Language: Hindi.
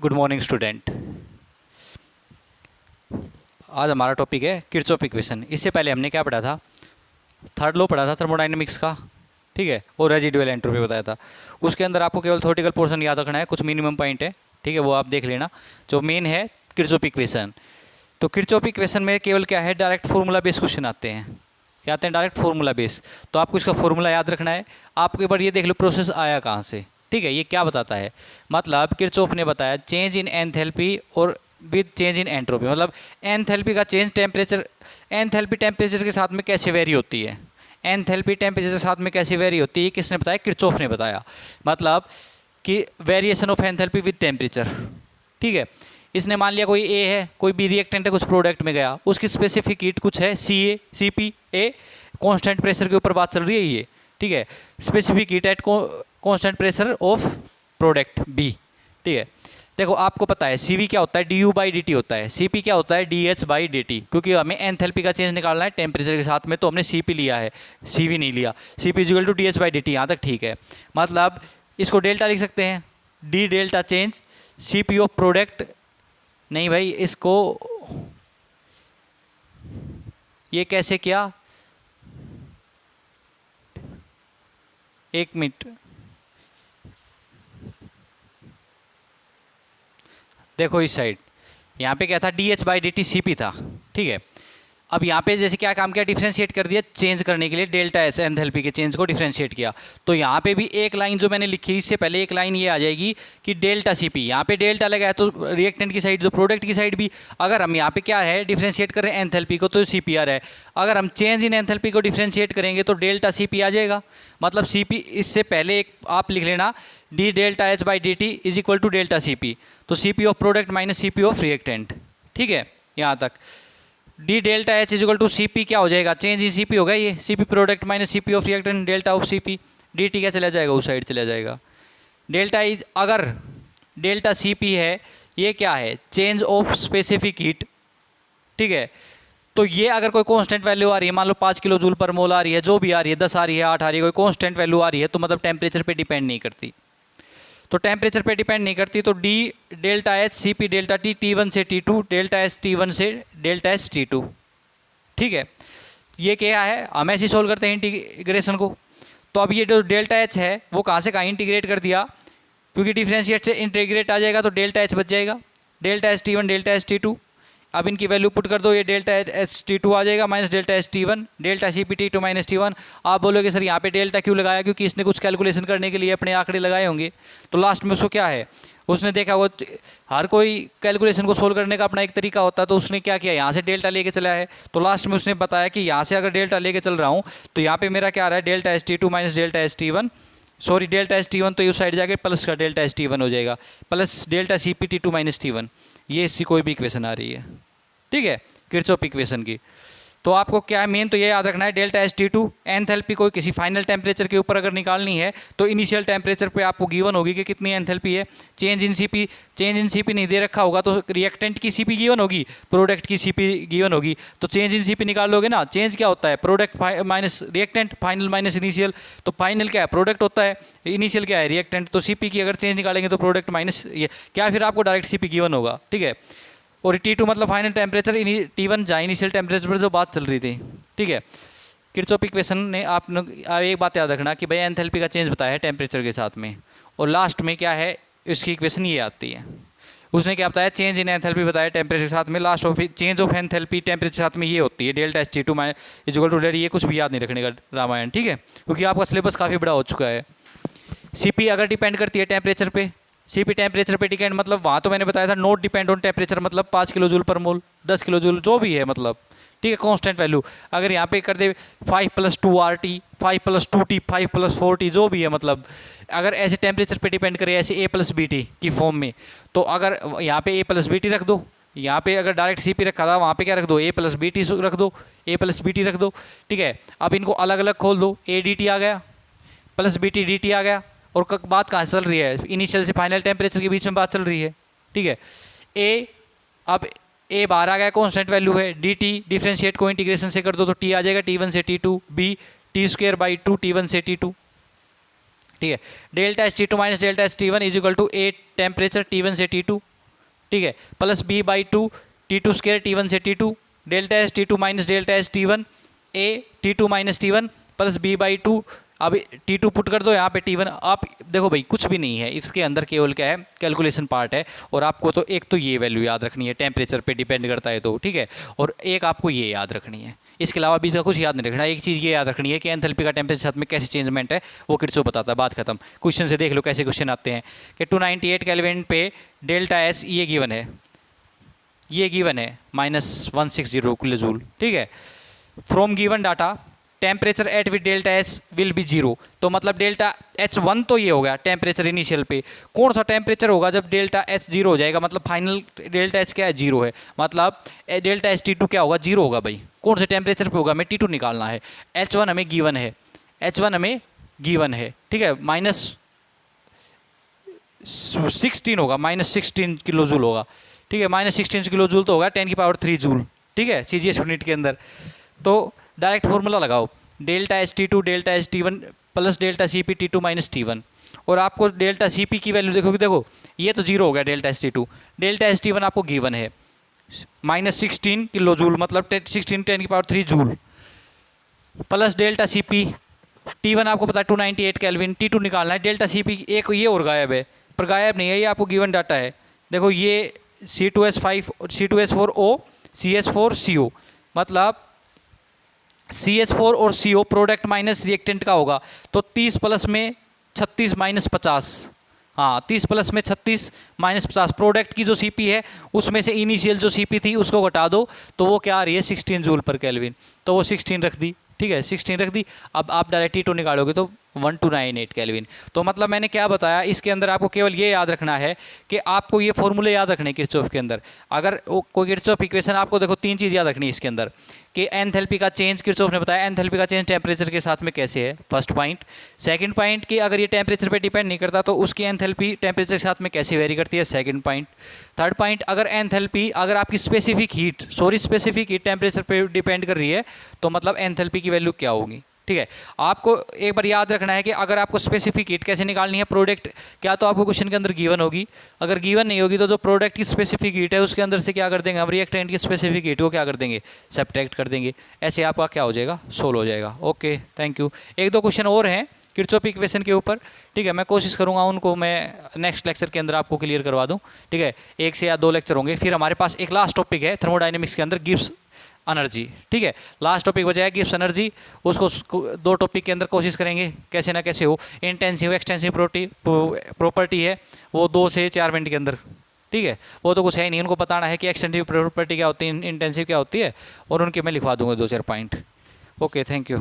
Good morning student. आज हमारा टॉपिक है किरचॉफ इक्वेशन। इससे पहले हमने क्या पढ़ा था? थर्ड लॉ पढ़ा था थर्मोडायनेमिक्स का, ठीक है, और रेजिडुअल एंट्रोपी बताया था। उसके अंदर आपको केवल थ्योरेटिकल पोर्शन याद रखना है, कुछ मिनिमम पॉइंट है, ठीक है, वो आप देख लेना। जो मेन है किरचॉफ इक्वेशन। तो किरचॉफ इक्वेशन में केवल क्या है, डायरेक्ट फार्मूला बेस क्वेश्चन आते हैं। क्या आते हैं? Direct formula base. तो आपको इसका फार्मूला याद रखना है। आपको एक बार ये देख लो प्रोसेस आया कहाँ से, ठीक है। ये क्या बताता है? मतलब किरचॉफ ने बताया चेंज इन एंथैल्पी और विद चेंज इन एंट्रोपी। मतलब एंथैल्पी का चेंज टेम्परेचर, एंथैल्पी टेम्परेचर के साथ में कैसे वेरी होती है, एंथैल्पी टेम्परेचर के साथ में कैसे वेरी होती है, किसने बताया? किरचॉफ ने बताया। मतलब कि variation of enthalpy with temperature, ठीक है। इसने मान लिया कोई ए है, कोई बी रिएक्टेंट है, कुछ प्रोडक्ट में गया, उसकी स्पेसिफिक हीट कुछ है C A C P A, constant pressure के ऊपर बात चल रही है ये, ठीक है। Specific heat at constant pressure of product B, ठीक है। देखो आपको पता है सी वी क्या होता है, D you by D T होता है, सी पी क्या होता है, D H by D T. क्योंकि हमें एंथैल्पी का चेंज निकालना है टेम्परेचर के साथ में, तो हमने सी पी लिया है, सी वी नहीं लिया। C P equal to D H by D T, यहाँ तक ठीक है। मतलब इसको डेल्टा लिख सकते हैं, D delta change C P of product. नहीं भाई, इसको ये कैसे किया, एक मिनट, देखो इस साइड यहाँ पे क्या था, D H by D T C P था, ठीक है। अब यहाँ पे जैसे क्या काम किया, डिफरेंशिएट कर दिया चेंज करने के लिए, डेल्टा एस एंथैल्पी के चेंज को डिफरेंशिएट किया। तो यहाँ पे भी एक लाइन जो मैंने लिखी, इससे पहले एक लाइन ये आ जाएगी कि डेल्टा सी पी, यहाँ पे डेल्टा लगा है तो रिएक्टेंट की साइड, जो प्रोडक्ट की साइड भी, अगर हम यहाँ पे क्या है डिफरेंशिएट कर रहे हैं एंथैल्पी को, तो सी पी आर है। अगर हम चेंज इन एंथैल्पी को डिफरेंशिएट करेंगे तो डेल्टा सी पी आ जाएगा। मतलब सी पी, इससे पहले एक आप लिख लेना, D delta H by D T is equal to delta C P. तो C P of product minus C P of reactant, ठीक है। यहाँ तक D delta H is equal to C P क्या हो जाएगा, चेंज इन सी पी होगा, ये C P product minus C P of reactant delta of C P. D T क्या चला जाएगा, उस साइड चला जाएगा। डेल्टा इज, अगर डेल्टा सी पी है, ये क्या है, चेंज ऑफ स्पेसिफिक हीट, ठीक है। तो ये अगर कोई कांस्टेंट वैल्यू आ रही है, मान लो 5 किलो जूल पर मोल आ रही है, जो भी आ रही है, 10 आ रही है, 8 आ रही है, कोई कांस्टेंट वैल्यू आ रही है, तो मतलब टेम्परेचर पे डिपेंड नहीं करती। तो टेम्परेचर पे डिपेंड नहीं करती, तो D delta H C P delta T, T one से T two, delta H T one से डेल्टा एच टी टू, ठीक है। ये क्या है, हम ऐसे सोल्व करते हैं इंटीग्रेशन को। तो अब ये जो डेल्टा एच है वो कहाँ से कहाँ इंटीग्रेट कर दिया, क्योंकि डिफरेंशिएट से इंटीग्रेट आ जाएगा तो डेल्टा एच बच जाएगा, delta H T one delta H T two. अब इनकी वैल्यू पुट कर दो, ये डेल्टा एच टी टू आ जाएगा minus delta H T one, delta C P T two minus T one. आप बोलोगे सर यहाँ पे डेल्टा क्यों लगाया, क्योंकि इसने कुछ कैलकुलेशन करने के लिए अपने आंकड़े लगाए होंगे। तो लास्ट में उसको क्या है, उसने देखा, वो हर कोई कैलकुलेशन को सोल्व करने का अपना एक तरीका होता है, तो उसने क्या किया, यहाँ से डेल्टा लेके चला है। तो लास्ट में उसने बताया कि यहाँ से अगर डेल्टा लेके चल रहा हूँ तो यहाँ पे मेरा क्या आ रहा है, delta H T two minus delta H T one, sorry delta H T one, तो इस साइड जाके प्लस का डेल्टा एच टी वन हो जाएगा, plus delta C P T two minus T one. ये इसकी कोई भी इक्वेशन आ रही है, ठीक है, किरचॉफ इक्वेशन की। तो आपको क्या है, मेन तो ये याद रखना है, delta H T two enthalpy कोई किसी फाइनल टेम्परेचर के ऊपर अगर निकालनी है तो इनिशियल टेम्परेचर पे आपको गिवन होगी कि कितनी एंथैल्पी है। Change in C P, change in C P नहीं दे रखा होगा तो रिएक्टेंट की सी पी गिवन होगी, प्रोडक्ट की सी पी गिवन होगी, तो चेंज इन सी पी निकाल लोगे ना। चेंज क्या होता है, product minus reactant, final minus initial. तो फाइनल क्या है, प्रोडक्ट होता है, इनिशियल क्या है, रिएक्टेंट। तो सी पी की अगर चेंज निकालेंगे तो प्रोडक्ट माइनस ये क्या, फिर आपको डायरेक्ट सी पी गिवन होगा, ठीक है। और टी टू मतलब फाइनल टेम्परेचर, टी वन जहाँ इनिशियल टेम्परेचर पर जो बात चल रही थी, ठीक है। किरचॉफ इक्वेशन ने आप एक बात याद रखना कि भाई एंथैल्पी का चेंज बताया है टेम्परेचर के साथ में, और लास्ट में क्या है, इसकी इक्वेशन ये आती है। उसने क्या बताया, चेंज इन एंथैल्पी बताया टेम्परेचर के साथ में, last of change of enthalpy temperature के साथ में ये होती है delta H T two minus equal to delta. ये कुछ भी याद नहीं रखने का रामायण, ठीक है, क्योंकि आपका सिलेबस काफ़ी बड़ा हो चुका है। सी पी अगर डिपेंड करती है टेम्परेचर पे, सी पी टेम्परेचर पे डिपेंड, मतलब वहाँ तो मैंने बताया था नोट डिपेंड ऑन टेम्परेचर, मतलब 5 किलो जूल पर मोल, 10 किलो जूल, जो भी है, मतलब ठीक है, कांस्टेंट वैल्यू। अगर यहाँ पे कर दे 5 + 2 आर टी, 5 + 2 टी, 5 + 4 टी, जो भी है, मतलब अगर ऐसे टेम्परेचर पे डिपेंड करे, ऐसे ए प्लस बी टी की फॉर्म में, तो अगर यहाँ पे ए प्लस बी टी रख दो, यहाँ पे अगर डायरेक्ट सी पी रखा था वहाँ पे क्या रख दो, ए प्लस बी टी रख दो, ए प्लस बी टी रख दो, ठीक है। अब इनको अलग अलग खोल दो, ए डी टी आ गया plus B T D T आ गया, और बात कहाँ चल रही है, इनिशियल से फाइनल टेम्परेचर के बीच में बात चल रही है, ठीक है। ए, अब ए बाहर आ गया, कांस्टेंट वैल्यू है, डी टी डिफरेंशिएट को इंटीग्रेशन से कर दो तो टी आ जाएगा, टी वन से T two, B T square by two T one से टी टू, ठीक है। Delta S T two minus delta S T one is equal to A temperature T one से टी टू, ठीक है, plus B by two T two square T one से T two, delta S T two minus delta S T one A T two minus T one plus B by two. अब टी टू पुट कर दो यहाँ पे टी वन। आप देखो भाई कुछ भी नहीं है इसके अंदर, केवल क्या है कैलकुलेशन पार्ट है। और आपको तो एक तो ये वैल्यू याद रखनी है, टेम्परेचर पे डिपेंड करता है तो, ठीक है। और एक आपको ये याद रखनी है, इसके अलावा भी इसका कुछ याद नहीं रखना। एक चीज़ ये याद रखनी है कि एंथैल्पी का टेम्परेचर साथ में कैसे चेंजमेंट है वो किरचॉफ बताता है, बात खत्म। क्वेश्चन से देख लो कैसे क्वेश्चन आते हैं कि 298 केल्विन पे डेल्टा एस ये गिवन है, ये गिवन है -160 किलो जूल, ठीक है। From given data temperature at with delta H will be zero. तो मतलब डेल्टा एच वन तो ये हो गया टेम्परेचर इनिशियल पे। कौन सा टेम्परेचर होगा जब डेल्टा एच जीरो हो जाएगा, मतलब फाइनल डेल्टा एच क्या है, जीरो है, मतलब डेल्टा एच टी टू क्या होगा, जीरो होगा भाई। कौन से टेम्परेचर पे होगा, हमें टी टू निकालना है। एच वन हमें गिवन है, एच वन हमें गिवन है, ठीक है, -16 होगा, -16 किलो जूल होगा, ठीक है, -16 किलो जूल तो होगा 10⁻³ जूल, ठीक है, सीजीएस यूनिट के अंदर। तो डायरेक्ट फॉर्मूला लगाओ, delta H T two delta H T one plus delta C P T two minus T one. और आपको डेल्टा सी पी की वैल्यू देखोगे, देखो ये तो जीरो हो गया delta H T two, delta H T one आपको गिवन है -16 किलो जूल, मतलब 16 10⁻³ joule, plus delta C P T one आपको पता है 298 केल्विन, टी टू निकालना है। डेल्टा सी पी एक ये और गायब है, पर गायब नहीं है, ये आपको गिवन डाटा है। देखो ये C2H5 C2H4O CH4CO, मतलब CH4 और CO प्रोडक्ट माइनस रिएक्टेंट का होगा। तो 30 प्लस में 36 माइनस 50, हाँ 30 प्लस में 36 माइनस 50, प्रोडक्ट की जो CP है उसमें से इनिशियल जो CP थी उसको घटा दो तो वो क्या आ रही है 16 जूल पर केल्विन। तो वो 16 रख दी, ठीक है, 16 रख दी। अब आप डायरेक्ट T2 निकालोगे तो 1298 केल्विन। तो मतलब मैंने क्या बताया, इसके अंदर आपको केवल ये याद रखना है कि आपको ये फॉर्मूले याद रखने किरचॉफ के अंदर। अगर कोई किरचॉफ इक्वेशन, आपको देखो 3 चीज़ याद रखनी है इसके अंदर कि एंथैल्पी का चेंज, किरचॉफ ने बताया एंथैल्पी का चेंज टेम्परेचर के साथ में कैसे है, फर्स्ट पॉइंट। सेकंड पॉइंट कि अगर ये टेम्परेचर पे डिपेंड नहीं करता तो उसकी एंथैल्पी टेम्परेचर के साथ में कैसे वेरी करती है, सेकंड पॉइंट। थर्ड पॉइंट, अगर एंथैल्पी, अगर आपकी स्पेसिफिक हीट टेम्परेचर पे डिपेंड कर रही है तो मतलब एंथैल्पी की वैल्यू क्या होगी, ठीक है। आपको एक बार याद रखना है कि अगर आपको स्पेसिफिक हीट कैसे निकालनी है, प्रोडक्ट क्या तो आपको क्वेश्चन के अंदर गिवन होगी, अगर गिवन नहीं होगी तो जो प्रोडक्ट की स्पेसिफिक हीट है उसके अंदर से क्या कर देंगे हम, रिएक्टेंट की स्पेसिफिक हीट को क्या कर देंगे, सब्ट्रैक्ट कर देंगे। ऐसे आपका क्या हो जाएगा, सोल्व हो जाएगा। Okay, thank you. एक दो क्वेश्चन और हैं किरचॉफ इक्वेशन के ऊपर, ठीक है, मैं कोशिश करूंगा उनको मैं नेक्स्ट लेक्चर के अंदर आपको क्लियर करवा दूं, ठीक है। 1 से या 2 लेक्चर होंगे। फिर हमारे पास एक लास्ट टॉपिक है थर्मोडायनेमिक्स के अंदर, गिब्स एनर्जी, ठीक है, लास्ट टॉपिक बचा है गिब्स एनर्जी। उसको 2 टॉपिक के अंदर कोशिश करेंगे कैसे ना कैसे हो। इंटेंसिव एक्सटेंसिव प्रॉपर्टी है वो 2 से 4 मिनट के अंदर, ठीक है, वो तो कुछ है नहीं, उनको बताना है कि एक्सटेंसिव प्रॉपर्टी क्या होती है, इंटेंसिव क्या होती है, और उनके मैं लिखवा दूंगा 2-4 पॉइंट। Okay, thank you.